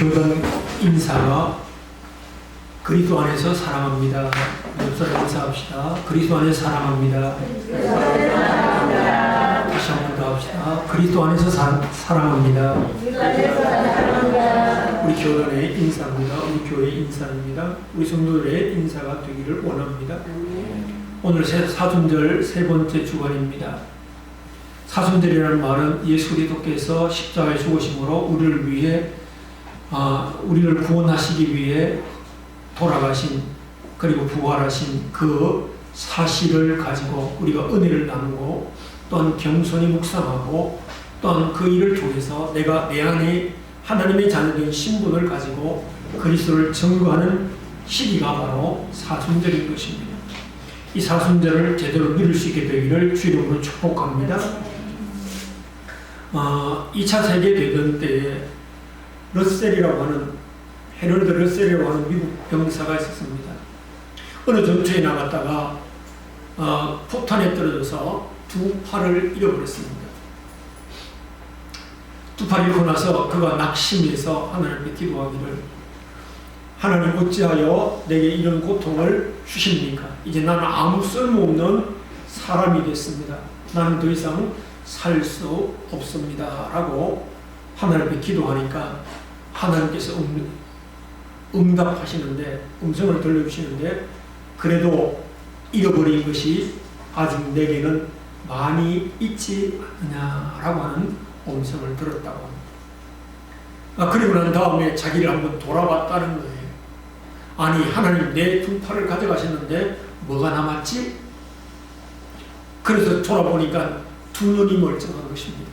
교단 인사가 그리스도 안에서 사랑합니다. 옆사람 인사합시다. 그리스도 안에서 사랑합니다. 다시 한 번 더 합시다. 그리스도 안에서 사랑합니다. 우리 교단의 인사입니다. 우리 교회 인사입니다. 우리 성도들의 인사가 되기를 원합니다. 오늘 사순절 세 번째 주간입니다. 사순절이라는 말은 예수 그리스도께서 십자가에 죽으심으로 우리를 위해 우리를 구원하시기 위해 돌아가신 그리고 부활하신 그 사실을 가지고 우리가 은혜를 나누고 또한 겸손히 묵상하고 또한 그 일을 통해서 내가 내 안에 하나님의 자녀된 신분을 가지고 그리스도를 증거하는 시기가 바로 사순절인 것입니다. 이 사순절을 제대로 누릴 수 있게 되기를 주 이름으로 축복합니다. 2차 세계대전 때에 러셀이라고 하는 헤럴드 러셀이라고 하는 미국 병사가 있었습니다. 어느 전투에 나갔다가 폭탄에 떨어져서 두 팔을 잃어버렸습니다. 두 팔을 잃고 나서 그가 낙심해서 하나님께 기도하기를, 하나님 어찌하여 내게 이런 고통을 주십니까? 이제 나는 아무 쓸모없는 사람이 됐습니다. 나는 더 이상 살 수 없습니다. 라고 하나님께 기도하니까 하나님께서 응답하시는데, 음성을 들려주시는데, 그래도 잃어버린 것이 아직 내게는 많이 있지 않느냐라고 하는 음성을 들었다고 합니다. 그리고 난 다음에 자기를 한번 돌아봤다는 거예요. 아니, 하나님 내 두 팔을 가져가셨는데 뭐가 남았지? 그래서 돌아보니까 두 눈이 멀쩡한 것입니다.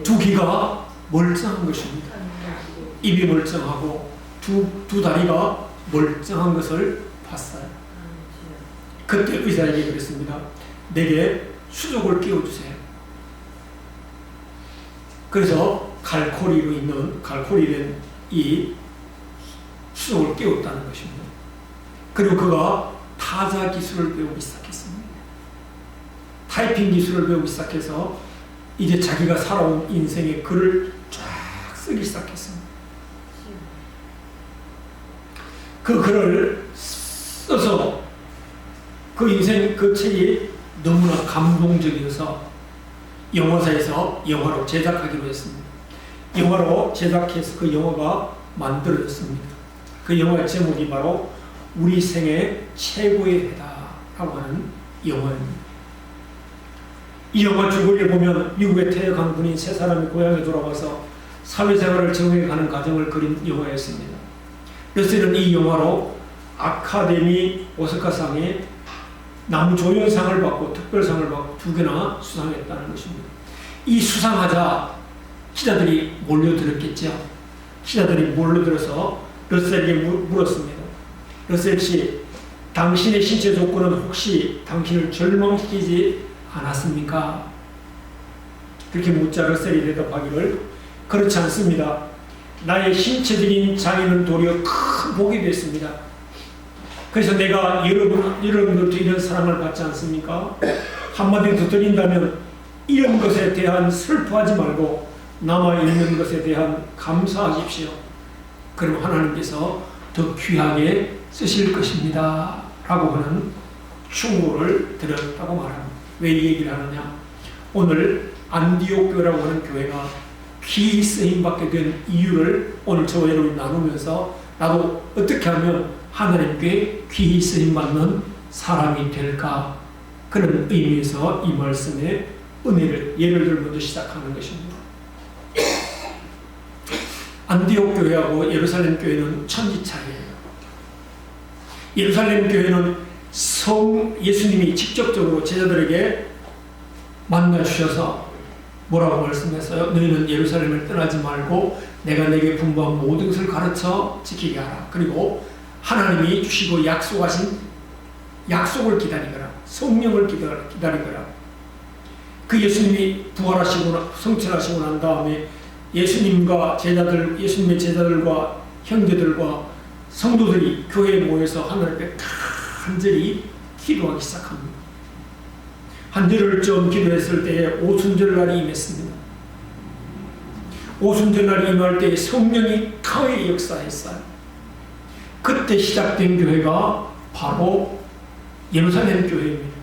두 귀가 멀쩡한 것입니다. 입이 멀쩡하고 두 다리가 멀쩡한 것을 봤어요. 그때 의사에게 그랬습니다. 내게 수족을 끼워주세요. 그래서 갈코리된 이 수족을 끼웠다는 것입니다. 그리고 그가 타자 기술을 배우기 시작했습니다. 타이핑 기술을 배우기 시작해서 이제 자기가 살아온 인생의 글을 쫙 쓰기 시작했습니다. 그 글을 써서 그 인생 그 책이 너무나 감동적이어서 영화사에서 영화로 제작하기로 했습니다. 영화로 제작해서 그 영화가 만들어졌습니다. 그 영화의 제목이 바로 우리 생애 최고의 해다라고 하는 영화입니다. 이 영화 줄거리를 보면 미국에 퇴역한 분인 세 사람이 고향에 돌아와서 사회생활을 적응해가는 과정을 그린 영화였습니다. 러셀은 이 영화로 아카데미 오스카상에 남조연상을 받고 특별상을 받고 2개나 수상했다는 것입니다. 이 수상하자 기자들이 몰려들었겠죠. 기자들이 몰려들어서 러셀에게 물었습니다. 러셀 씨, 당신의 신체 조건은 혹시 당신을 절망시키지 않았습니까? 그렇게 묻자 러셀이 대답하기를, 그렇지 않습니다. 나의 신체적인 장애는 도리어 큰 복이 됐습니다. 그래서 내가 여러분들도 이런 사랑을 받지 않습니까? 한마디 더 드린다면 이런 것에 대한 슬퍼하지 말고 남아있는 것에 대한 감사하십시오. 그럼 하나님께서 더 귀하게 쓰실 것입니다. 라고 하는 충고를 드렸다고 말합니다. 왜 이 얘기를 하느냐? 오늘 안디옥 교회라고 하는 교회가 귀히 쓰임받게 된 이유를 오늘 저희로 나누면서 나도 어떻게 하면 하나님께 귀히 쓰임받는 사람이 될까? 그런 의미에서 이 말씀에 은혜를 예를 들면서 시작하는 것입니다. 안디옥 교회하고 예루살렘 교회는 천지차이예요. 예루살렘 교회는 예수님이 직접적으로 제자들에게 만나주셔서 뭐라고 말씀했어요? 너희는 예루살렘을 떠나지 말고 내가 내게 분부한 모든 것을 가르쳐 지키게 하라. 그리고 하나님이 주시고 약속하신 약속을 기다리거라. 성령을 기다리거라. 그 예수님이 부활하시고 성천하시고 난 다음에 예수님의 제자들과 형제들과 성도들이 교회에 모여서 하나님께 간절히 기도하기 시작합니다. 한 열흘 좀 기도했을 때에 오순절날이 임했습니다. 오순절날 임할 때 성령이 크게 역사했어요. 그때 시작된 교회가 바로 예루살렘 교회입니다.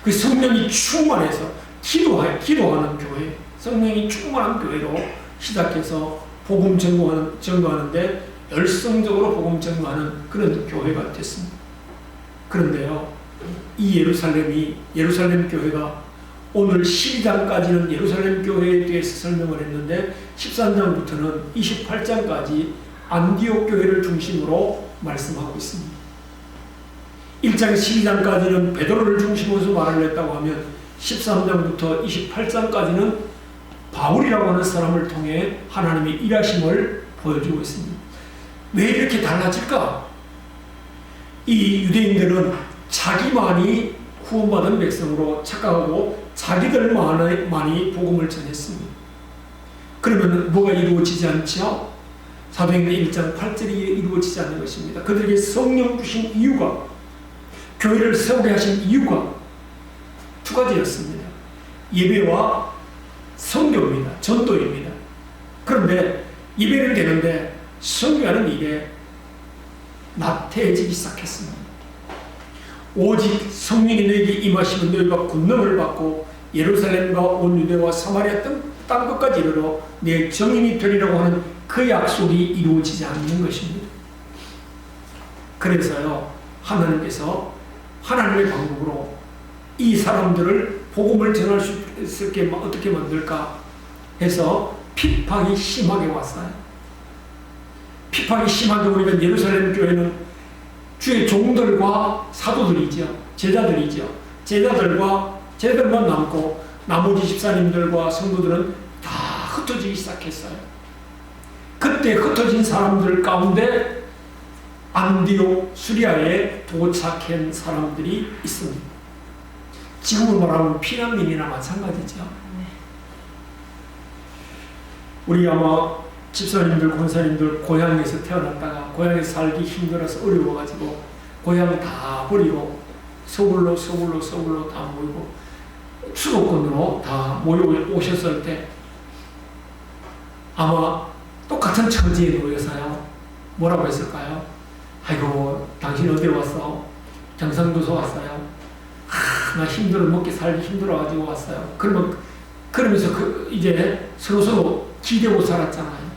그 성령이 충만해서 기도하는 교회, 성령이 충만한 교회로 시작해서 복음 전거하는데 열성적으로 복음 전거하는 그런 교회가 됐습니다. 그런데요, 이 예루살렘 교회가 오늘 12장까지는 예루살렘 교회에 대해서 설명을 했는데 13장부터는 28장까지 안디옥 교회를 중심으로 말씀하고 있습니다. 1장 12장까지는 베드로를 중심으로 말을 했다고 하면 13장부터 28장까지는 바울이라고 하는 사람을 통해 하나님의 일하심을 보여주고 있습니다. 왜 이렇게 달라질까? 이 유대인들은 자기만이 구원받은 백성으로 착각하고 자기들만이 복음을 전했습니다. 그러면 뭐가 이루어지지 않죠? 사도행전 1장 8절이 이루어지지 않는 것입니다. 그들에게 성령 주신 이유가, 교회를 세우게 하신 이유가 두 가지였습니다. 예배와 선교입니다. 전도입니다. 그런데 예배는 되는데 선교하는 일에 나태해지기 시작했습니다. 오직 성령이 너에게 임하시면 너희가 권능을 받고 예루살렘과 온 유대와 사마리아 땅 끝까지 이르러 내 증인이 되리라고 하는 그 약속이 이루어지지 않는 것입니다. 그래서요, 하나님께서 하나님의 방법으로 이 사람들을 복음을 전할 수 있게 어떻게 만들까 해서 핍박이 심하게 왔어요. 핍박이 심하게 오니까 예루살렘 교회는 주의 종들과 사도들이죠. 제자들만 남고 나머지 집사님들과 성도들은 다 흩어지기 시작했어요. 그때 흩어진 사람들 가운데 안디옥 수리아에 도착한 사람들이 있습니다. 지금으로 말하면 피난민이나 마찬가지죠. 우리 아마 집사님들, 권사님들 고향에서 태어났다가 고향에서 살기 힘들어서 어려워가지고 고향 다 버리고 서울로 다 모이고 수도권으로 다 모여오셨을 때 아마 똑같은 처지에 놓여서요, 뭐라고 했을까요? 아이고, 당신 어디로 왔어? 경상도에서 왔어요. 나 힘들어, 먹기 살기 힘들어가지고 왔어요. 그러면서 이제 서로 기대고 살았잖아요.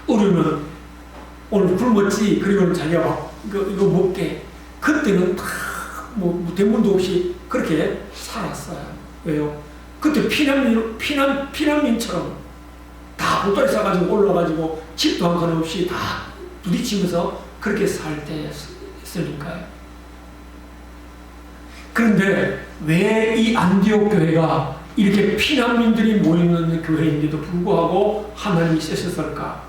어려우면 오늘 굶었지, 그리고 자기가 이거 먹게. 그때는 뭐 대문도 없이 그렇게 살았어요. 왜요? 그때 피난민처럼 다 보따리 싸가지고 올라가지고 집도 한 칸 없이 다 부딪히면서 그렇게 살 때였으니까요. 그런데 왜 이 안디옥 교회가 이렇게 피난민들이 모이는 교회인데도 불구하고 하나님이 쓰셨을까?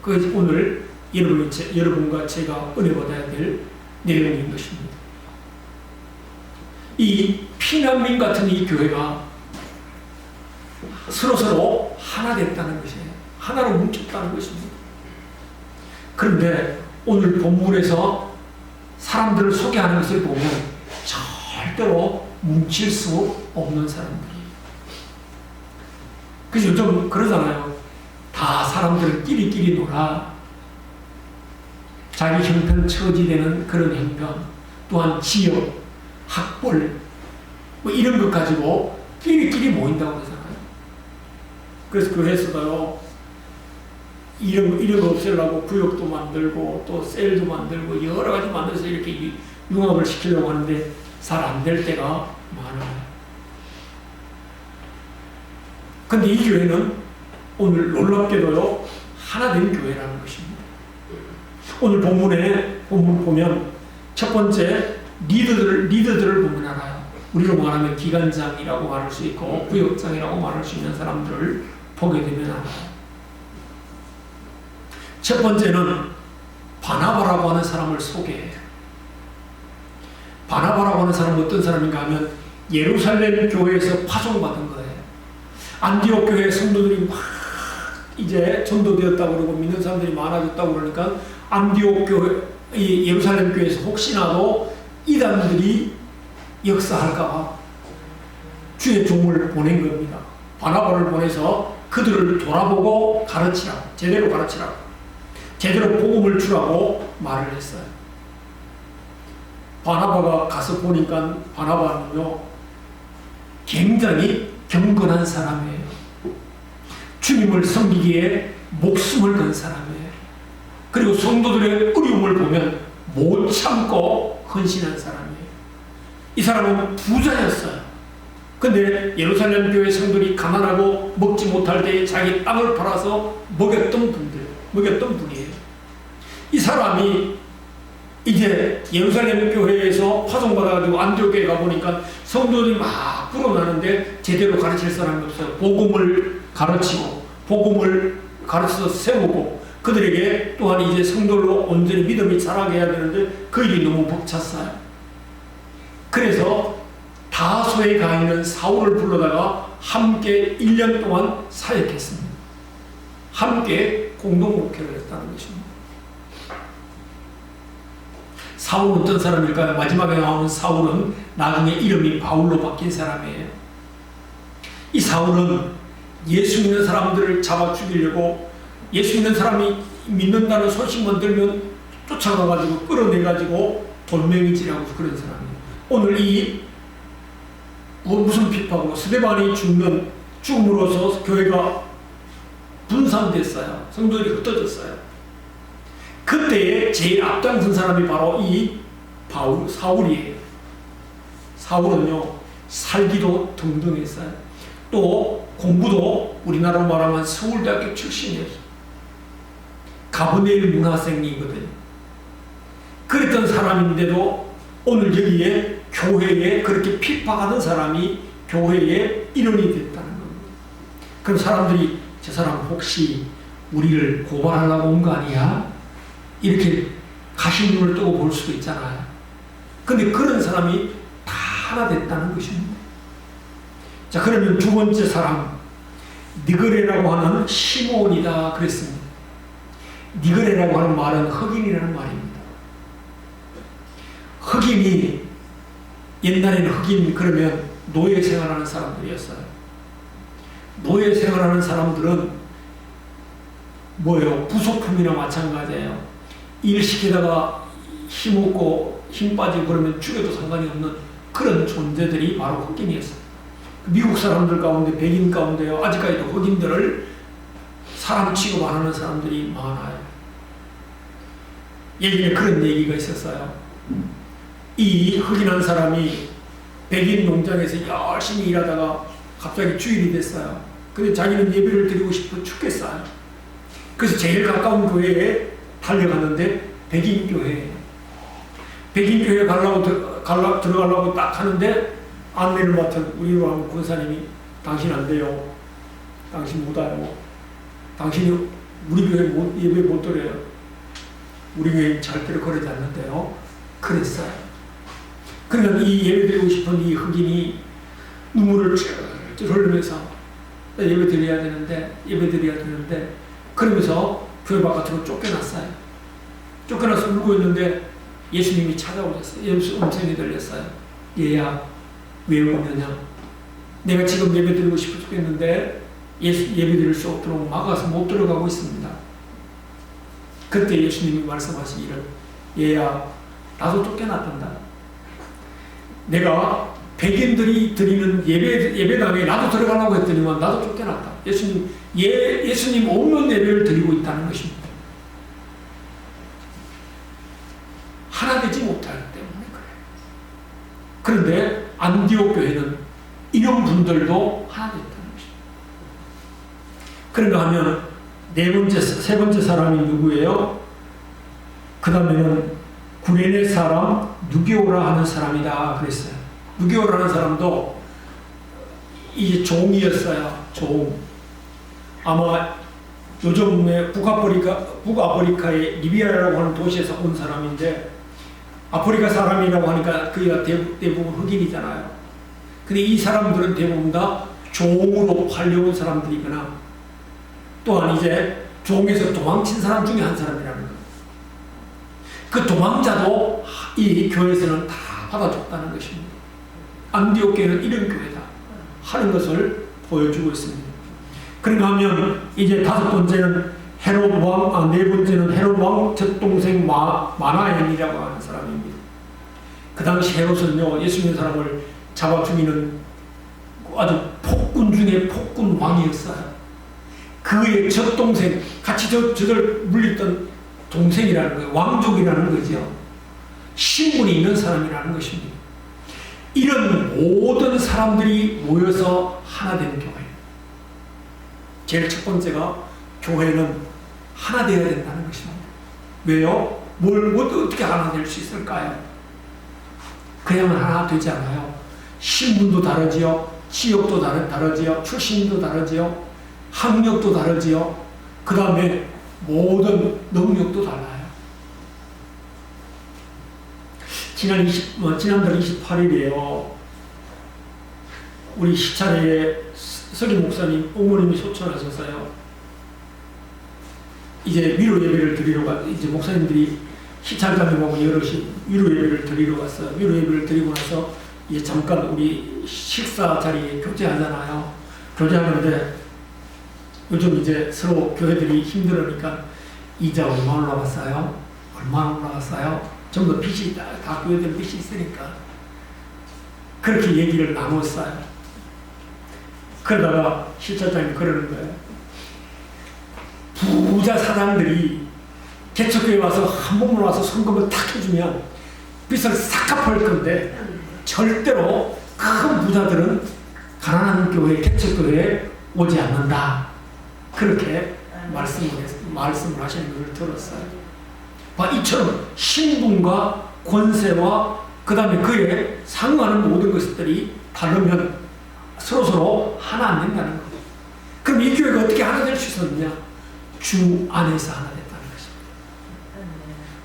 그것이 오늘 여러분과 제가 은혜 받아야 될 내용인 것입니다. 이 피난민 같은 이 교회가 서로 하나 됐다는 것이에요. 하나로 뭉쳤다는 것입니다. 그런데 오늘 본문에서 사람들을 소개하는 것을 보면 절대로 뭉칠 수 없는 사람들이에요. 그래서 요즘 그러잖아요. 다 사람들 끼리끼리 놀아. 자기 형편 처지되는 그런 형편, 또한 지역, 학벌, 뭐 이런 것 가지고 끼리끼리 모인다고 그러잖아요. 그래서 교회에서도요, 이런 거 없애려고 구역도 만들고 또 셀도 만들고 여러 가지 만들어서 이렇게 융합을 시키려고 하는데 잘 안 될 때가 많아요. 근데 이 교회는 오늘 놀랍게도요, 하나 된 교회라는 것입니다. 오늘 본문 보면 첫 번째 리더들을 보면 알아요. 우리로 말하면 기관장이라고 말할 수 있고 구역장이라고 말할 수 있는 사람들을 보게 되면 알아요. 첫 번째는 바나바라고 하는 사람을 소개해요. 바나바라고 하는 사람은 어떤 사람인가 하면 예루살렘 교회에서 파송받은 거예요. 안디옥 교회 성도들이 막 이제 전도되었다고 그러고 믿는 사람들이 많아졌다고 그러니까 안디옥 교회, 예루살렘 교회에서 혹시나도 이단들이 역사할까봐 주의 종을 보낸 겁니다. 바나바를 보내서 그들을 돌아보고 가르치라고, 제대로 가르치라고, 제대로 복음을 주라고 말을 했어요. 바나바가 가서 보니까 바나바는요, 굉장히 경건한 사람이에요. 주님을 섬기기에 목숨을 건 사람이에요. 그리고 성도들의 어려움을 보면 못 참고 헌신한 사람이에요. 이 사람은 부자였어요. 근데 예루살렘 교회 성도들이 가난하고 먹지 못할 때 자기 땅을 팔아서 먹였던 분이에요. 이 사람이 이제 예루살렘 교회에서 파송받아가지고 안디옥에 가보니까 성도들이 막 불어나는데 제대로 가르칠 사람이 없어요. 복음을 가르치고 복음을 가르쳐서 세우고 그들에게 또한 이제 성도로 온전히 믿음이 자라게 해야 되는데 그 일이 너무 벅찼어요. 그래서 다소에 가 있는 사울을 불러다가 함께 1년 동안 사역했습니다. 함께 공동 목회를 했다는 것입니다. 사울은 어떤 사람일까요? 마지막에 나오는 사울은 나중에 이름이 바울로 바뀐 사람이에요. 이 사울은 예수 믿는 사람들을 잡아 죽이려고, 예수 믿는 사람이 믿는다는 소식만 들면 쫓아가가지고 끌어내가지고 돌멩이질하고 그런 사람이에요. 오늘 이 무슨 핍박으로 스데반이 죽음으로써 교회가 분산됐어요. 성도들이 흩어졌어요. 그때에 제일 앞장선 사람이 바로 이 사울이에요. 사울은요, 살기도 등등했어요. 또 공부도 우리나라로 말하면 서울대학교 출신이었어요. 가브리엘 문화생이거든요. 그랬던 사람인데도 오늘 여기에 교회에 그렇게 핍박하는 사람이 교회의 일원이 됐다는 겁니다. 그럼 사람들이 저 사람 혹시 우리를 고발하려고 온 거 아니야? 이렇게 가신 눈을 뜨고 볼 수도 있잖아요. 근데 그런 사람이 다 하나 됐다는 것입니다. 자, 그러면 두 번째 사람, 니그레라고 하는 시몬이다 그랬습니다. 니그레라고 하는 말은 흑인이라는 말입니다. 흑인이, 옛날에는 흑인 그러면 노예 생활하는 사람들이었어요. 노예 생활하는 사람들은 뭐예요? 부속품이나 마찬가지예요. 일 시키다가 힘없고 힘 빠지고 그러면 죽여도 상관이 없는 그런 존재들이 바로 흑인이었어요. 미국 사람들 가운데, 백인 가운데요, 아직까지도 흑인들을 사람 취급 안 하는 사람들이 많아요. 예전에 그런 얘기가 있었어요. 이 흑인한 사람이 백인 농장에서 열심히 일하다가 갑자기 주일이 됐어요. 근데 자기는 예배를 드리고 싶어 죽겠어요. 그래서 제일 가까운 교회에 달려갔는데 백인 교회예요. 백인 교회에 들어가려고 딱 하는데 안내를 맡은 우리 권사님이 당신 안 돼요. 당신 못 와요. 당신이 우리 교회 예배 못 드려요. 우리 교회 절대로 그러지 않는데요. 그랬어요. 그러면 이 예배 드리고 싶은 이 흑인이 눈물을 쭉 흘리면서 예배 드려야 되는데 그러면서 교회 바깥으로 쫓겨났어요. 쫓겨나서 울고 있는데 예수님이 찾아오셨어요. 예수 음성이 들렸어요. 얘야, 왜 울느냐? 내가 지금 예배 드리고 싶어 죽겠는데 예배 드릴 수 없도록 막아서 못 들어가고 있습니다. 그때 예수님이 말씀하시기를, 얘야, 나도 쫓겨났단다. 내가 백인들이 드리는 예배당에 나도 들어가려고 했더니만 나도 쫓겨났다. 예수님 없는 예배를 드리고 있다는 것입니다. 하나 되지 못하기 때문에 그래요. 그런데 안디옥 교회는 이런 분들도 하나 됐다는 것입니다. 그런가 하면 세 번째 사람이 누구예요? 그 다음에는 구레네 사람 누게오라 하는 사람이다 그랬어요. 누게오라는 사람도 이제 종이었어요. 종. 아마 요즘에 북아프리카의 리비아라고 하는 도시에서 온 사람인데, 아프리카 사람이라고 하니까 그가 대부분 흑인이잖아요. 근데 이 사람들은 대부분 다 종으로 팔려온 사람들이거나 또한 이제 종에서 도망친 사람 중에 한 사람이라는 거예요. 그 도망자도 이 교회에서는 다 받아줬다는 것입니다. 안디옥 교회는 이런 교회다 하는 것을 보여주고 있습니다. 그런가 하면 이제 다섯 번째는 헤롯 왕, 네 번째는 헤롯 왕 첫 동생 마나엘이라고 하는 사람입니다. 그 당시 헤롯은요, 예수 믿는 사람을 잡아 죽이는 아주 폭군 중에 폭군 왕이었어요. 그의 첫 동생, 같이 저들 물리던 동생이라는 거예요. 왕족이라는 거죠. 신분이 있는 사람이라는 것입니다. 이런 모든 사람들이 모여서 하나 되는 교회. 제일 첫 번째가 교회는 하나 되어야 된다는 것입니다. 왜요? 어떻게 하나 될 수 있을까요? 그냥 하나 되지 않아요. 신분도 다르지요. 지역도 다르지요. 출신도 다르지요. 학력도 다르지요. 그 다음에 모든 능력도 달라요. 지난달 28일이에요. 우리 시차례에 서기 목사님, 어머님이 소천하셔서요. 이제 위로 예배를 드리러 이제 목사님들이 시찰장에 보면 여럿이 위로 예배를 드리러 갔어요. 위로 예배를 드리고 나서 이제 잠깐 우리 식사 자리에 교제하잖아요. 교제하는데 요즘 이제 서로 교회들이 힘들으니까 이자 얼마 올라갔어요? 얼마 올라갔어요? 전부 다 빚이 다 교회들 빚이 있으니까 그렇게 얘기를 나눴어요. 그러다가 실장님이 그러는 거예요. 부자 사장들이 개척교회 와서 한 번만 와서 성금을 탁 해주면 빚을 싹 갚을 건데 절대로 큰 부자들은 가난한 교회, 개척교회에 오지 않는다. 그렇게 말씀을 하시는 걸 들었어요. 이처럼 신분과 권세와 그 다음에 그에 상응하는 모든 것들이 다르면 서로서로 하나 안 된다는 거예요. 그럼 이 교회가 어떻게 하나 될 수 있었느냐? 주 안에서 하나 됐다는 것입니다.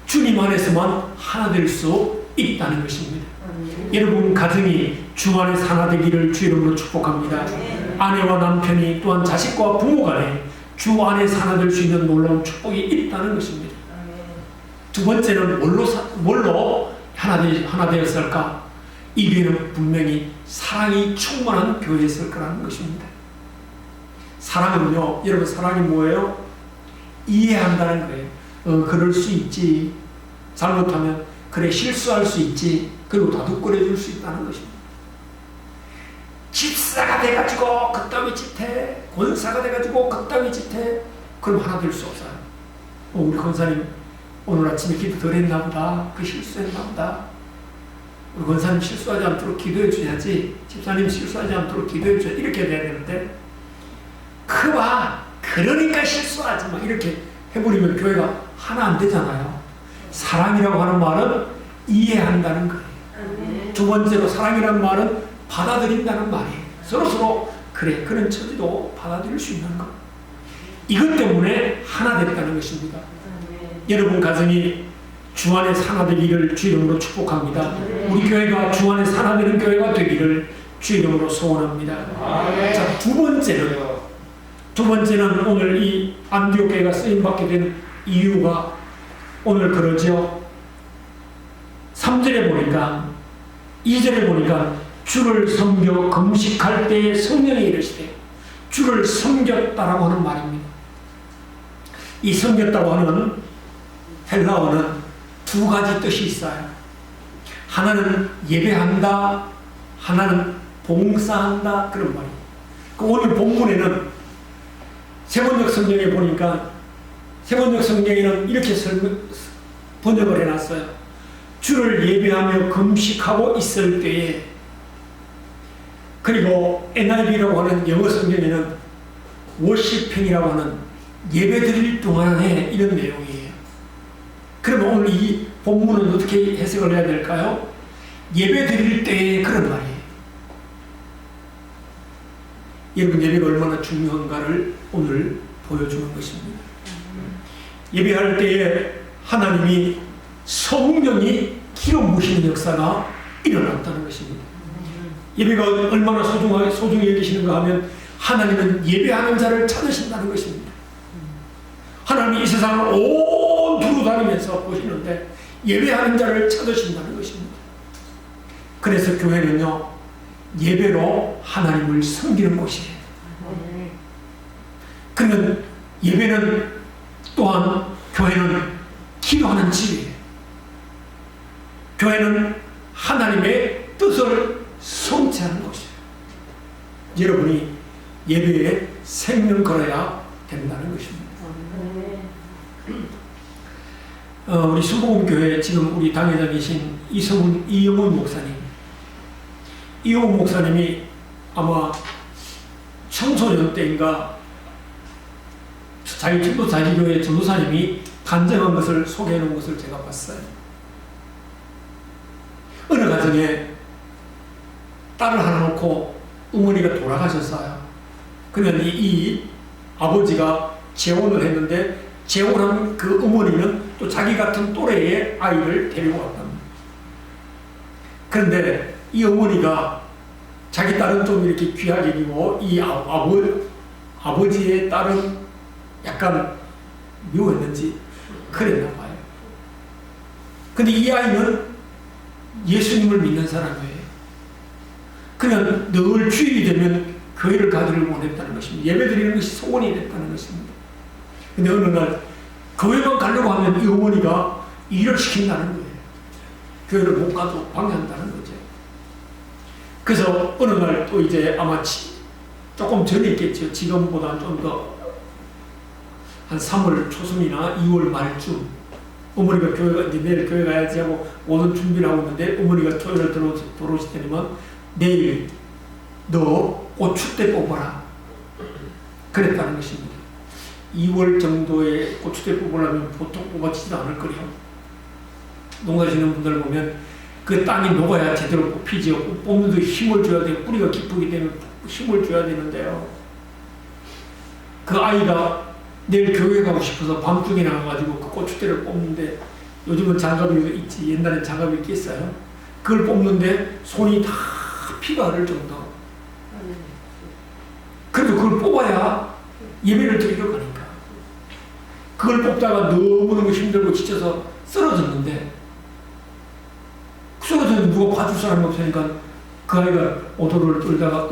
주님 안에서만 하나 될 수 있다는 것입니다. 여러분 가정이 주 안에서 하나 되기를 주 이름으로 축복합니다. 아내와 남편이 또한 자식과 부모 간에 주 안에서 하나 될 수 있는 놀라운 축복이 있다는 것입니다. 두 번째는 뭘로 하나 되었을까? 이 교회는 분명히 사랑이 충만한 교회였을 거라는 것입니다. 사랑은요, 여러분 사랑이 뭐예요? 이해한다는 거예요. 그럴 수 있지. 잘못하면 그래 실수할 수 있지. 그리고 다독거려 줄 수 있다는 것입니다. 집사가 돼가지고 그따위 짓해, 권사가 돼가지고 그따위 짓해, 그럼 하나 될 수 없어요. 우리 권사님 오늘 아침에 기도 덜 했나 보다. 그 실수했나 보다. 우리 권사님 실수하지 않도록 기도해 줘야지. 집사님 실수하지 않도록 기도해 줘야지. 이렇게 돼야 되는데 그러니까 실수하지 마. 이렇게 해버리면 교회가 하나 안 되잖아요. 사랑이라고 하는 말은 이해한다는 거예요. 두 번째로 사랑이라는 말은 받아들인다는 말이에요. 서로서로 그래, 그런 처지도 받아들일 수 있는 것. 이것 때문에 하나 됐다는 것입니다. 여러분 가정이 주 안에서 하나 되기를 주 이름으로 축복합니다. 우리 교회가 주 안에서 하나 되는 교회가 되기를 주 이름으로 소원합니다. 자, 두 번째는 오늘 이 안디옥 교회가 쓰임받게 된 이유가 오늘 그러죠. 3절에 보니까 2절에 보니까 주를 섬겨 금식할 때에 성령이 이르시되 주를 섬겼다라고 하는 말입니다. 이 섬겼다고 하는 헬라어는 두 가지 뜻이 있어요. 하나는 예배한다, 하나는 봉사한다, 그런 말이에요. 오늘 본문에는 세번역 성경에 보니까 세번역 성경에는 이렇게 번역을 해놨어요. 주를 예배하며 금식하고 있을 때에. 그리고 NIV라고 하는 영어 성경에는 워시핑이라고 하는 예배 드릴 동안에 이런 내용이에요. 그러면 오늘 이 본문은 어떻게 해석을 해야 될까요? 예배 드릴 때에 그런 말이에요. 여러분 예배가 얼마나 중요한가를 오늘 보여주는 것입니다. 예배할 때에 하나님이 성령이 기름 부시는 역사가 일어났다는 것입니다. 예배가 얼마나 소중히 여기시는가 하면 하나님은 예배하는 자를 찾으신다는 것입니다. 하나님이 이 세상을 온 두루 다니면서 보시는데 예배하는 자를 찾으신다는 것입니다. 그래서 교회는요 예배로 하나님을 섬기는 곳이에요. 그러면 예배는 또한 교회는 기도하는 집이에요. 교회는 하나님의 뜻을 성취하는 것이에요. 여러분이 예배에 생명 걸어야 된다는 것입니다. 우리 순복음교회 지금 우리 당회장이신 이영훈 목사님, 이영훈 목사님이 아마 청소년 때인가 자기 교회 전도사님이 간증한 것을 소개해 놓은 것을 제가 봤어요. 어느 가정에 딸을 하나 놓고 어머니가 돌아가셨어요. 그러면 이 아버지가 재혼을 했는데 재혼한 그 어머니는 또 자기 같은 또래의 아이를 데리고 왔답니다. 그런데 이 어머니가 자기 딸은 좀 이렇게 귀하게 여기고 이 아버지의 딸은 약간 미워했는지 그랬나 봐요. 근데 이 아이는 예수님을 믿는 사람이에요. 그냥 늘 주일이 되면 교회를 가기를 원했다는 것입니다. 예배 드리는 것이 소원이 됐다는 것입니다. 근데 어느 날 교회만 가려고 하면 이 어머니가 일을 시킨다는 거예요. 교회를 못 가도 방해한다는 거죠. 그래서 어느 날 또 이제 아마 조금 전에 있겠죠. 지금보다 좀 더 한 3월 초순이나 2월 말쯤 어머니가 이제 내일 교회 가야지 하고 모든 준비를 하고 있는데 어머니가 토요일에 들어오시더니만 내일 너 고추대 뽑아라 그랬다는 것입니다. 2월 정도에 고추대 뽑으려면 보통 뽑아지지도 않을 거예요. 농사짓는 분들 보면 그 땅이 녹아야 제대로 뽑히지요. 뽑는데 힘을 줘야 돼요. 뿌리가 깊기 때문에 힘을 줘야 되는데요. 그 아이가 내일 교회 가고 싶어서 밤중에 나가가지고 그 고추대를 뽑는데 요즘은 장갑이 있지. 옛날엔 장갑이 있겠어요. 그걸 뽑는데 손이 다 피가 흐를 정도. 그래도 그걸 뽑아야 예배를 드리러 가니까. 그걸 뽑다가 너무너무 힘들고 지쳐서 쓰러졌는데 누가 봐줄 사람이 없으니까 그 아이가 오도를 끌다가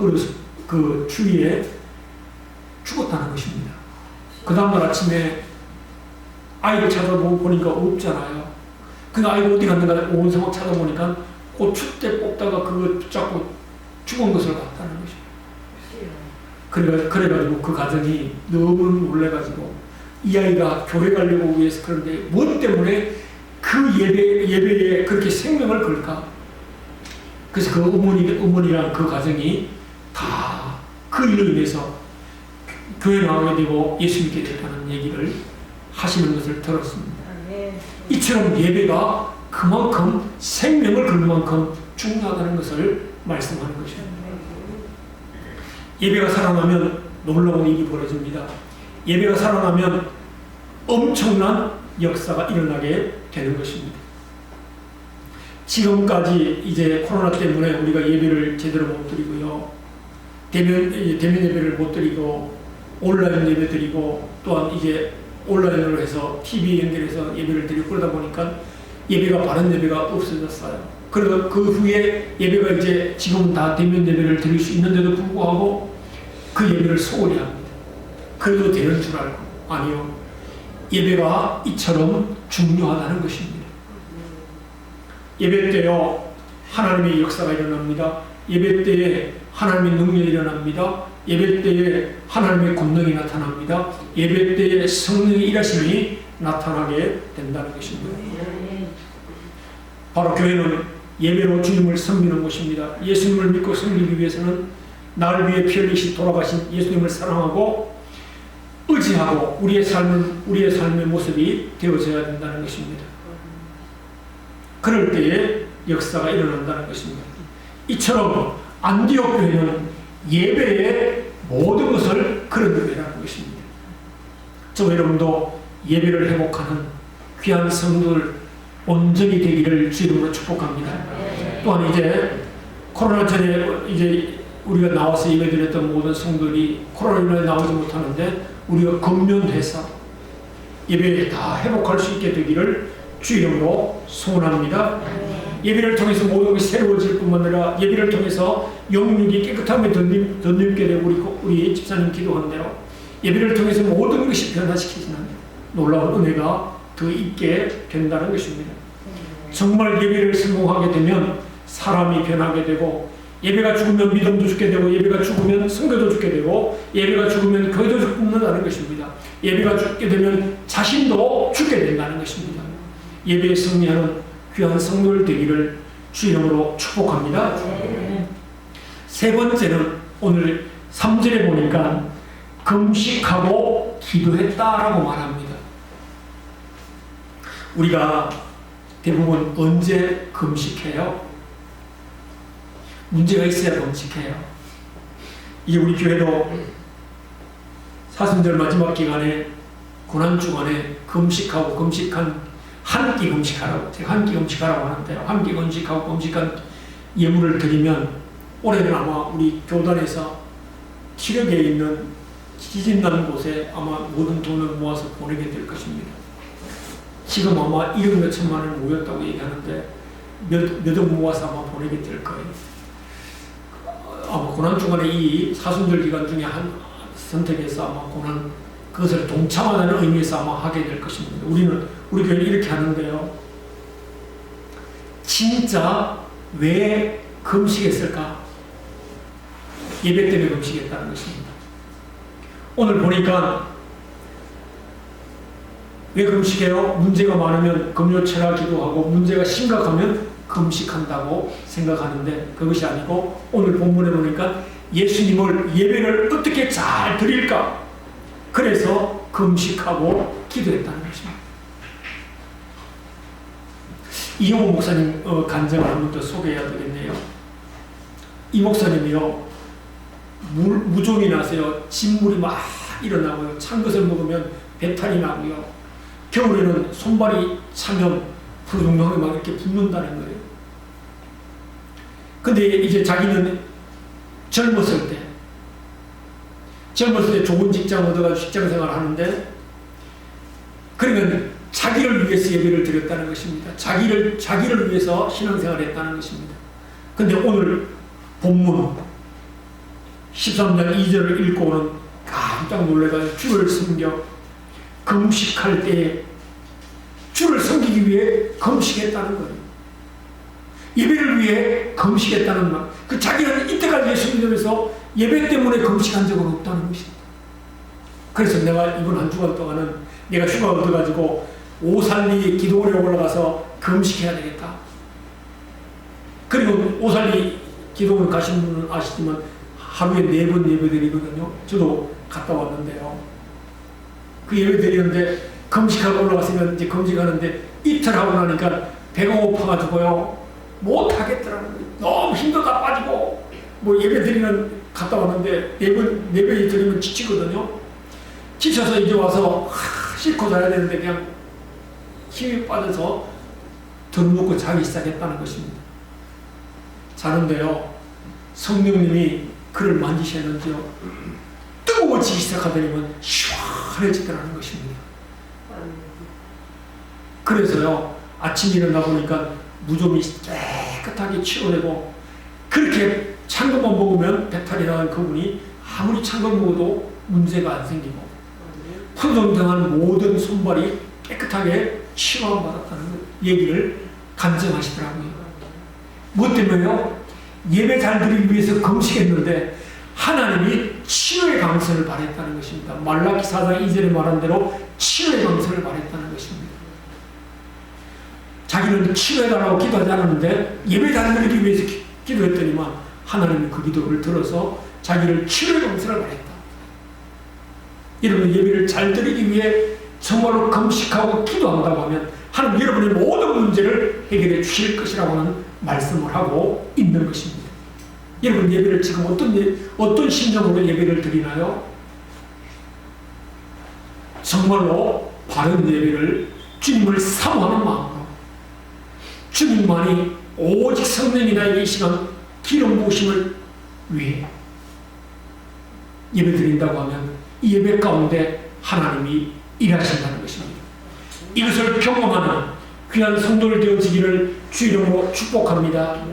그 추위에 죽었다는 것입니다. 그 다음날 아침에 아이를 찾아보니까 없잖아요. 그 아이가 어디 갔는가 온 상황 찾아보니까 고추대 뽑다가 그거 붙잡고 죽은 것을 봤다는 것입니다. 그래가지고 그 가정이 너무 놀래가지고 이 아이가 교회 가려고 위해서 그런데 뭐 때문에 그 예배에 그렇게 생명을 걸까? 그래서 그 어머니랑 그 가정이 다 그 일로 인해서 교회 나오게 되고 예수 믿게 됐다는 얘기를 하시는 것을 들었습니다. 이처럼 예배가 그만큼 생명을 걸 만큼 중요하다는 것을 말씀하는 것입니다. 예배가 살아나면 놀라운 일이 벌어집니다. 예배가 살아나면 엄청난 역사가 일어나게 되는 것입니다. 지금까지 이제 코로나 때문에 우리가 예배를 제대로 못 드리고요. 대면 예배를 못 드리고 온라인 예배 드리고 또한 이제 온라인으로 해서 TV 연결해서 예배를 드리고 그러다 보니까 예배가 바른 예배가 없어졌어요. 그래서 그 후에 예배가 이제 지금 다 대면 예배를 드릴 수 있는데도 불구하고 그 예배를 소홀히 합니다. 그래도 되는 줄 알고 아니요. 예배가 이처럼 중요하다는 것입니다. 예배 때요 하나님의 역사가 일어납니다. 예배 때에 하나님의 능력이 일어납니다. 예배 때에 하나님의 권능이 나타납니다. 예배 때에 성령의 일하심이 나타나게 된다는 것입니다. 바로 교회는 예배로 주님을 섬기는 것입니다. 예수님을 믿고 섬기기 위해서는 나를 위해 피 흘리시 돌아가신 예수님을 사랑하고 의지하고 우리의 삶의 모습이 되어져야 된다는 것입니다. 그럴 때에 역사가 일어난다는 것입니다. 이처럼 안디옥 교회는 예배의 모든 것을 그런 교회라는 것입니다. 저 여러분도 예배를 회복하는 귀한 성도들 온전히 되기를 주님으로 축복합니다. 또한 이제 코로나 전에 이제 우리가 나와서 예배드렸던 모든 성도들이 코로나19에 나오지 못하는데 우리가 금면해서 예배에 다 회복할 수 있게 되기를 주 이름으로 소원합니다. 예배를 통해서 모든 것이 새로워질 뿐만 아니라 예배를 통해서 영육이 깨끗함에 덧입게 되고 우리 집사님 기도한 대로 예배를 통해서 모든 것이 변화시키지는 놀라운 은혜가 더 있게 된다는 것입니다. 정말 예배를 성공하게 되면 사람이 변하게 되고, 예배가 죽으면 믿음도 죽게 되고, 예배가 죽으면 성교도 죽게 되고, 예배가 죽으면 교회도 죽는다는 것입니다. 예배가 죽게 되면 자신도 죽게 된다는 것입니다. 예배에 승리하는 귀한 성도들 되기를 주 이름으로 축복합니다. 세 번째는 오늘 3절에 보니까 금식하고 기도했다라고 말합니다. 우리가 대부분 언제 금식해요? 문제가 있어야 금식해요. 이게 우리 교회도 사순절 마지막 기간에 고난주간에 금식하고 금식한 한 끼 금식하라고, 제가 한 끼 금식하라고 하는데요. 한 끼 금식하고 금식한 예물을 드리면 올해는 아마 우리 교단에서 기력에 있는 지진난 곳에 아마 모든 돈을 모아서 보내게 될 것입니다. 지금 아마 1억 몇천만 원을 모였다고 얘기하는데 몇 억 모아서 아마 보내게 될 거예요. 아마 고난주간에 이 사순절 기간 중에 한 선택해서 아마 고난 그것을 동참하는 의미에서 아마 하게 될 것입니다. 우리 교회는 이렇게 하는데요. 진짜 왜 금식했을까? 예배 때문에 금식했다는 것입니다. 오늘 보니까 왜 금식해요? 문제가 많으면 금요체라 기도하고 문제가 심각하면 금식한다고 생각하는데 그것이 아니고 오늘 본문에 보니까 예수님을 예배를 어떻게 잘 드릴까? 그래서 금식하고 기도했다는 것입니다. 이용호 목사님 간증을 한 번 더 소개해야 되겠네요. 이 목사님이요, 무좀이 나서요, 진물이 막 일어나고요, 찬 것을 먹으면 배탈이 나고요, 겨울에는 손발이 차면 부릉하게 막 이렇게 붓는다는 거예요. 근데 이제 자기는 젊었을 때 좋은 직장 얻어가지고 직장 생활을 하는데, 그러면 자기를 위해서 예배를 드렸다는 것입니다. 자기를 위해서 신앙생활을 했다는 것입니다. 근데 오늘 본문 13장 2절을 읽고는 깜짝 놀라서 주를 섬겨 금식할 때에 주를 섬기기 위해 금식했다는 거예요. 예배를 위해 금식했다는 말. 그 자기는 이때까지 예수 믿으면서 예배 때문에 금식한 적은 없다는 것입니다. 그래서 내가 이번 한 주간 동안은 내가 휴가 얻어가지고 오살리 기도원에 올라가서 금식해야 되겠다. 그리고 오살리 기도원 가신 분은 아시지만 하루에 4번 예배 드리거든요. 저도 갔다 왔는데요. 그 예배 드리는데 금식하고 올라갔으면 이제 금식하는데 이틀 하고 나니까 배가 고파가지고요 못하겠더라는 거예요. 너무 힘도 다 빠지고 뭐 예배 드리는 갔다 왔는데 4번 드리면 지치거든요. 지쳐서 이제 와서 씻고 자야 되는데 그냥 힘이 빠져서 덤먹고 자기 시작했다는 것입니다. 자는데요, 성령님이 그를 만지셨는지요, 뜨거워지기 시작하더니만 시원해지더라는 것입니다. 그래서요, 아침에 일어나 보니까 무좀이 깨끗하게 치료되고, 그렇게 찬 것만 먹으면 배탈이 나는 그분이 아무리 찬 걸 먹어도 문제가 안 생기고, 풍성당한 모든 손발이 깨끗하게 치료받았다는 얘기를 간증하시더라고요. 무엇 때문에요? 예배 잘 드리기 위해서 금식했는데 하나님이 치료의 강선을 바랬다는 것입니다. 말라기 4장 2절에 말한 대로 치료의 강선을 바랬다는 것입니다. 자기는 치료해달라고 기도하지 않았는데 예배 잘 드리기 위해서 기도했더니만 하나님이 그 기도를 들어서 자기를 치료의 강선을 바랬다. 여러분, 예배를 잘 드리기 위해 정말로 금식하고 기도한다고 하면 하나님 여러분의 모든 문제를 해결해 주실 것이라고 하는 말씀을 하고 있는 것입니다. 여러분, 예배를 지금 어떤 심정으로 예배를 드리나요? 정말로 바른 예배를 주님을 사모하는 마음으로, 주님만이 오직 성령이 나에게 이 시간 기름 부으심을 위해 예배 드린다고 하면 이 예배 가운데 하나님이 일하신다는 것입니다. 이것을 경험하는 귀한 성도를 되어지기를 주 이름으로 축복합니다.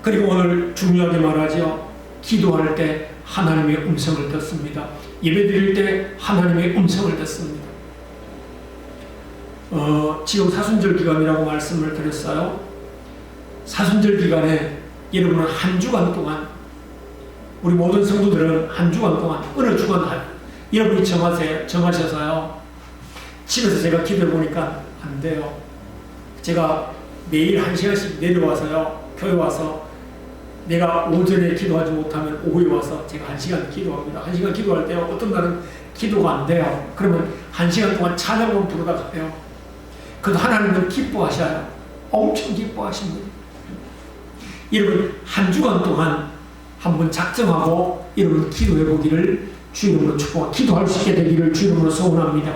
그리고 오늘 중요하게 말하죠. 기도할 때 하나님의 음성을 듣습니다. 예배드릴 때 하나님의 음성을 듣습니다. 지금 사순절 기간이라고 말씀을 드렸어요. 사순절 기간에 여러분은 한 주간 동안, 우리 모든 성도들은 한 주간 동안 어느 주간 여러분이 정하셔서요. 집에서 제가 기도해 보니까 안 돼요. 제가 매일 1시간씩 내려와서요, 교회 와서 내가 오전에 기도하지 못하면 오후에 와서 제가 1시간 기도합니다. 1시간 기도할 때 어떤 날은 기도가 안 돼요. 그러면 1시간 동안 찬양을 부르다 가요. 그래도 하나님은 기뻐하셔요. 엄청 기뻐하십니다. 여러분 한 주간 동안 한번 작정하고 여러분 기도해 보기를 주 이름으로 축복하고 기도할 수 있게 되기를 주 이름으로 소원합니다.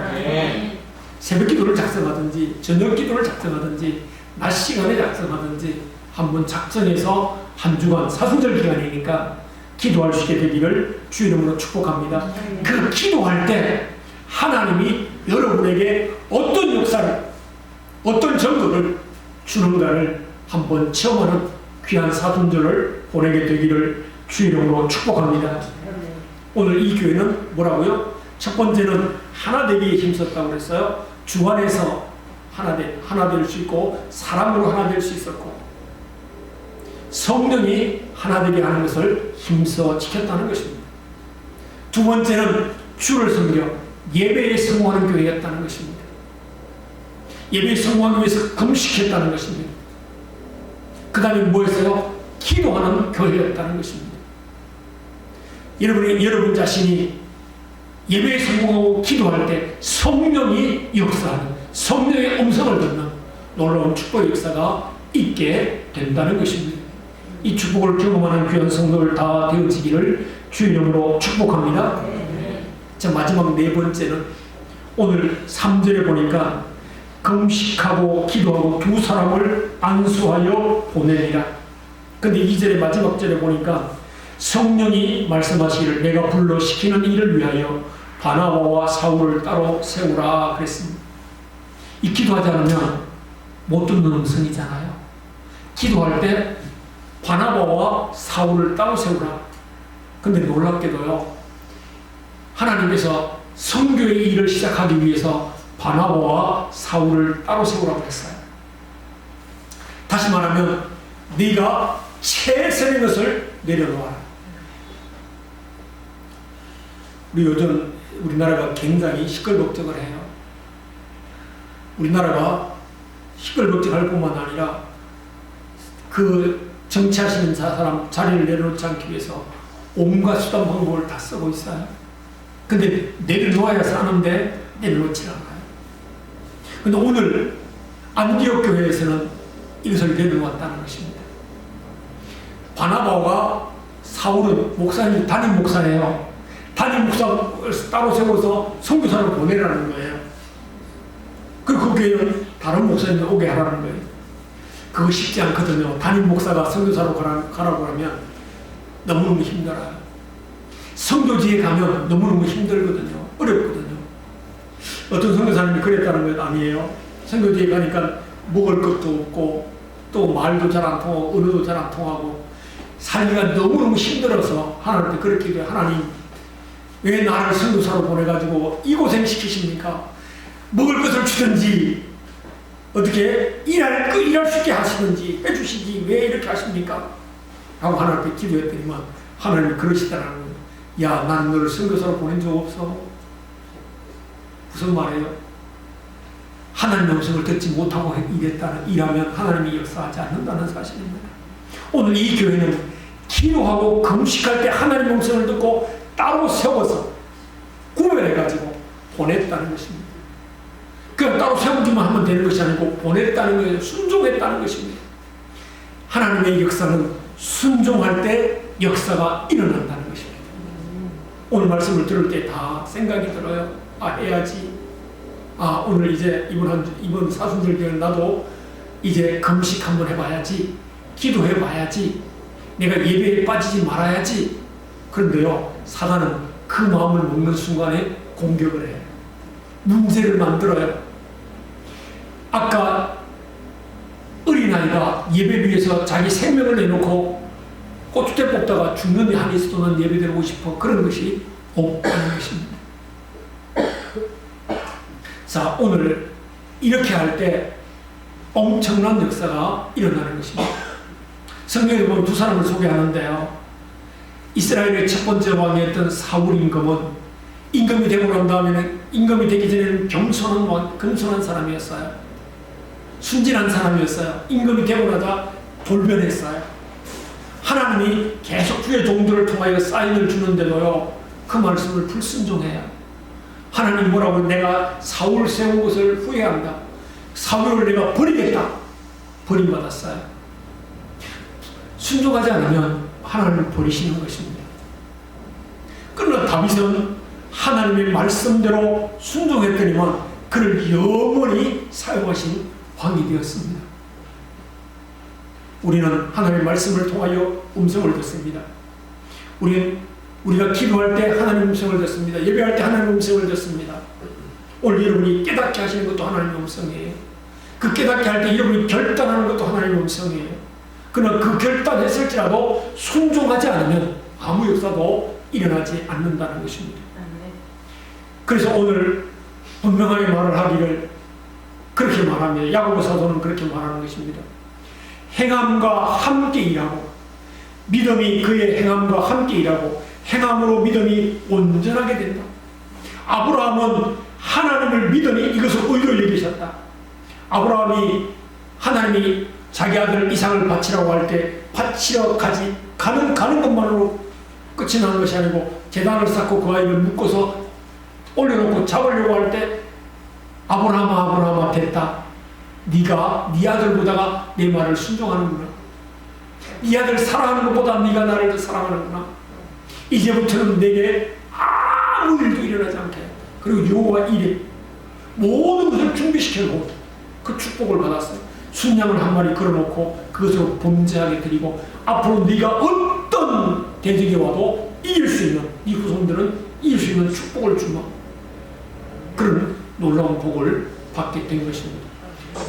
새벽 기도를 작성하든지 저녁 기도를 작성하든지 낮 시간에 작성하든지 한번 작정해서 한 주간 사순절 기간이니까 기도할 수 있게 되기를 주 이름으로 축복합니다. 그 기도할 때 하나님이 여러분에게 어떤 역사를, 어떤 정도를 주는가를 한번 체험하는 귀한 사순절을 보내게 되기를 주 이름으로 축복합니다. 오늘 이 교회는 뭐라고요? 첫 번째는 하나 되기에 힘썼다고 그랬어요. 주 안에서 하나 될 수 있고 사람으로 하나 될 수 있었고 성령이 하나 되게 하는 것을 힘써 지켰다는 것입니다. 두 번째는 주를 섬겨 예배에 성공하는 교회였다는 것입니다. 예배에 성공하기 위해서 금식했다는 것입니다. 그 다음에 뭐였어요? 기도하는 교회였다는 것입니다. 여러분 자신이 예배에 성공하고 기도할 때 성령이 역사하는, 성령의 음성을 듣는 놀라운 축복의 역사가 있게 된다는 것입니다. 이 축복을 경험하는 귀한 성도들 다 되어지기를 주 이름으로 축복합니다. 자, 마지막 네 번째는 오늘 3절에 보니까 금식하고 기도하고 두 사람을 안수하여 보내리라. 근데 2절의 마지막 절에 보니까 성령이 말씀하시기를 내가 불러 시키는 일을 위하여 바나바와 사울을 따로 세우라 그랬습니다. 이 기도하지 않으면 못 듣는 음성이잖아요. 기도할 때 바나바와 사울을 따로 세우라. 근데 놀랍게도요, 하나님께서 선교의 일을 시작하기 위해서 바나바와 사울을 따로 세우라고 했어요. 다시 말하면 네가 최선의 것을 내려놓아라. 요즘 우리나라가 굉장히 시끌벅적을 해요. 우리나라가 시끌벅적할 뿐만 아니라 그 정치하시는 사람 자리를 내려놓지 않기 위해서 온갖 수단 방법을 다 쓰고 있어요. 근데 내려놓아야 사는데 내려놓지 않아요. 근데 오늘 안디옥 교회에서는 이것을 내려놓았다는 것입니다. 바나바와 사울은 목사님, 담임 목사예요. 담임 목사 따로 세워서 선교사를 보내라는 거예요. 그리고 그 교회는 다른 목사님들 오게 하라는 거예요. 그거 쉽지 않거든요. 담임 목사가 선교사로 가라고 하면 너무너무 힘들어요. 선교지에 가면 너무너무 힘들거든요. 어렵거든요. 어떤 선교사님이 그랬다는 것 아니에요. 선교지에 가니까 먹을 것도 없고 또 말도 잘 안 통하고 언어도 잘 안 통하고 살기가 너무너무 힘들어서 하나님께 그렇게 기도해요. 하나님 왜 나를 선교사로 보내가지고 이 고생 시키십니까? 먹을 것을 주든지 어떻게 일할 수 있게 하시든지 해주시지 왜 이렇게 하십니까? 하고 하나님께 기도했더니만 하나님이 그러시더라는 거예요. 야, 난 너를 선교사로 보낸 적 없어. 무슨 말이에요? 하나님의 음성을 듣지 못하고 일하면 하나님이 역사하지 않는다는 사실입니다. 오늘 이 교회는 기도하고 금식할 때 하나님의 음성을 듣고 따로 세워서 구별해가지고 보냈다는 것입니다. 그냥 따로 세우기만 하면 되는 것이 아니고 보냈다는 거예요. 순종했다는 것입니다. 하나님의 역사는 순종할 때 역사가 일어난다는 것입니다. 오늘 말씀을 들을 때 다 생각이 들어요. 아, 해야지. 아, 오늘 이제 이번 사순절 기간 나도 이제 금식 한번 해봐야지. 기도해봐야지. 내가 예배에 빠지지 말아야지. 그런데요, 사단은 그 마음을 먹는 순간에 공격을 해요. 문제를 만들어요. 아까 어린아이가 예배 위해서 자기 생명을 내놓고 고추대 뽑다가 죽는 한이 있어도 난 예배드리고 싶어. 그런 것이 없다는 것입니다. 자, 오늘 이렇게 할 때 엄청난 역사가 일어나는 것입니다. 성경에 보면 두 사람을 소개하는데요. 이스라엘의 첫 번째 왕이었던 사울 임금은 임금이 되고 난 다음에는 임금이 되기 전에는 겸손한 사람이었어요. 순진한 사람이었어요. 임금이 되고 나다 돌변했어요. 하나님이 계속 주의 종들을 통하여 사인을 주는데도요, 그 말씀을 불순종해요. 하나님 뭐라고? 내가 사울 세운 것을 후회한다. 사울을 내가 버리겠다. 버림받았어요. 순종하지 않으면 하나님을 버리시는 것입니다. 그러나 다윗은 하나님의 말씀대로 순종했더니만 그를 영원히 사용하신 왕이 되었습니다. 우리는 하나님의 말씀을 통하여 음성을 듣습니다. 우리가 기도할 때 하나님의 음성을 듣습니다. 예배할 때 하나님의 음성을 듣습니다. 오늘 여러분이 깨닫게 하시는 것도 하나님의 음성이에요. 그 깨닫게 할 때 여러분이 결단하는 것도 하나님의 음성이에요. 그러나 그 결단했을지라도 순종하지 않으면 아무 역사도 일어나지 않는다는 것입니다. 그래서 오늘 분명하게 말을 하기를 그렇게 말합니다. 야고보 사도는 그렇게 말하는 것입니다. 행함과 함께 일하고, 믿음이 그의 행함과 함께 일하고 행함으로 믿음이 온전하게 된다. 아브라함은 하나님을 믿으니 이것을 의로 여기셨다. 아브라함이 하나님이 자기 아들 이삭을 바치라고 할 때 바치러 가는 것만으로 끝이 나는 것이 아니고 제단을 쌓고 그 아이를 묶어서 올려놓고 잡으려고 할 때 아브라함아 됐다. 네가 네 아들 보다가 내 말을 순종하는구나. 네 아들 사랑하는 것보다 네가 나를 더 사랑하는구나. 이제부터는 내게 아무 일도 일어나지 않게. 그리고 여호와 이레 모든 것을 준비시켜놓고 그 축복을 받았어요. 순양을 한 마리 걸어놓고 그것으로 범죄하게 드리고 앞으로 네가 어떤 대적이 와도 이길 수 있는, 네 후손들은 이길 수 있는 축복을 주마. 그런 놀라운 복을 받게 된 것입니다.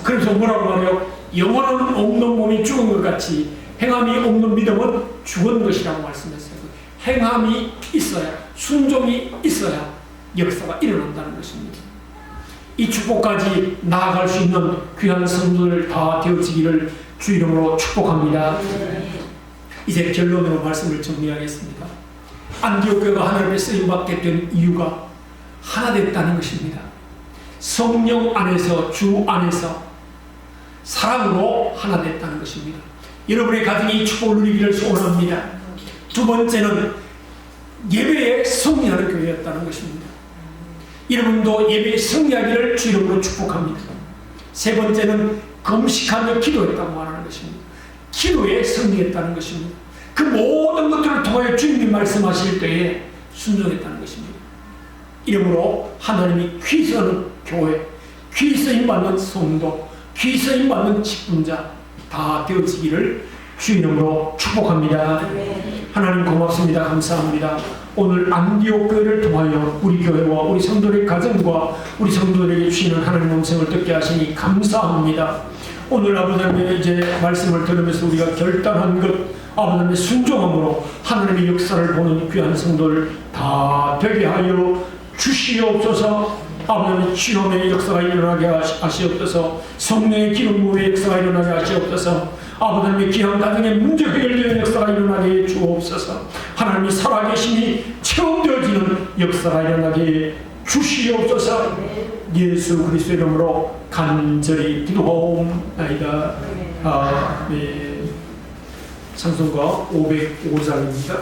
그래서 뭐라고 말해요? 영원한 없는 몸이 죽은 것 같이 행함이 없는 믿음은 죽은 것이라고 말씀했어요. 행함이 있어야, 순종이 있어야 역사가 일어난다는 것입니다. 이 축복까지 나아갈 수 있는 귀한 성도들 다 되어지기를 주 이름으로 축복합니다. 이제 결론으로 말씀을 정리하겠습니다. 안디옥 교회가 하나님의 쓰임받게 된 이유가 하나 됐다는 것입니다. 성령 안에서, 주 안에서 사랑으로 하나 됐다는 것입니다. 여러분의 가정이 이 축복을 누리기를 소원합니다. 두 번째는 예배에 승리하는 교회였다는 것입니다. 여러분도 예배에 승리하기를 주 이름으로 축복합니다. 세 번째는 금식하며 기도했다고 말하는 것입니다. 기도에 승리했다는 것입니다. 그 모든 것들을 통하여 주님이 말씀하실 때에 순종했다는 것입니다. 이러므로 하나님이 귀 쓰는 교회, 귀 쓰임받는 성도, 귀 쓰임받는 직분자 다 되어지기를 주 이름으로 축복합니다. 하나님 고맙습니다. 감사합니다. 오늘 안디옥 교회를 통하여 우리 교회와 우리 성도들의 가정과 우리 성도들에게 주시는 하나님의 음성을 듣게 하시니 감사합니다. 오늘 아버지 하나님의 이제 말씀을 들으면서 우리가 결단한 것, 아버지 하나님의 순종함으로 하나님의 역사를 보는 귀한 성도를 다 되게 하여 주시옵소서. 아버지 하나님의 치료의 역사가 일어나게 하시옵소서. 성령의 기름 부음의 역사가 일어나게 하시옵소서. 아버지 하나님의 귀한 가정의 문제 해결되는 역사가 일어나게 해 주옵소서. 하나님이 살아계심이 체험되어지는 역사가 일어나게 해 주시옵소서. 예수 그리스도의 이름으로 간절히 기도하옵나이다. 아멘. 찬송가 505장입니다.